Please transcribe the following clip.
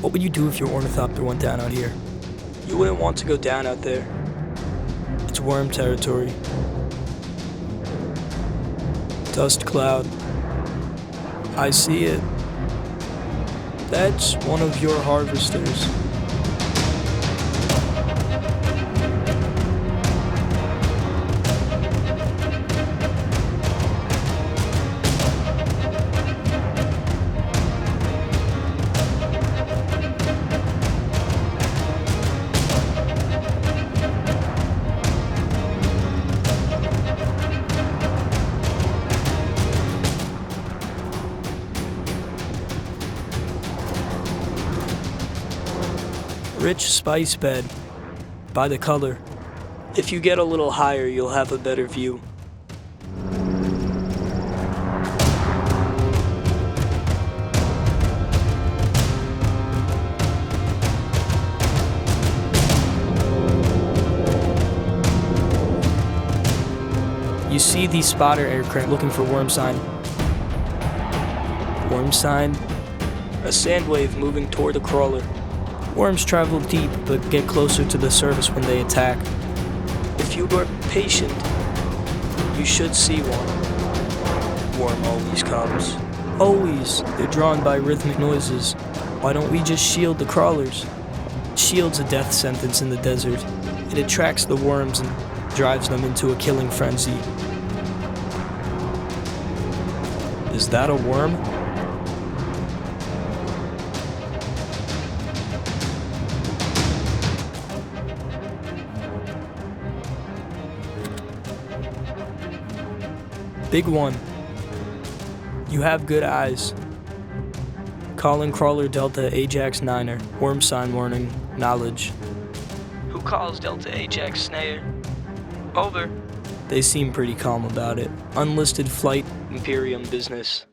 What would you do if your ornithopter went down out here? You wouldn't want to go down out there. It's worm territory. Dust cloud. I see it. That's one of your harvesters. Rich spice bed. By the color. If you get a little higher, you'll have a better view. You see the spotter aircraft looking for worm sign. Worm sign? A sand wave moving toward the crawler. Worms travel deep, but get closer to the surface when they attack. If you were patient, you should see one. Worm always comes. Always. They're drawn by rhythmic noises. Why don't we just shield the crawlers? Shield's a death sentence in the desert. It attracts the worms and drives them into a killing frenzy. Is that a worm? Big one. You have good eyes. Calling crawler Delta Ajax Niner. Worm sign warning. Knowledge. Who calls Delta Ajax Snayer? Over. They seem pretty calm about it. Unlisted flight. Imperium business.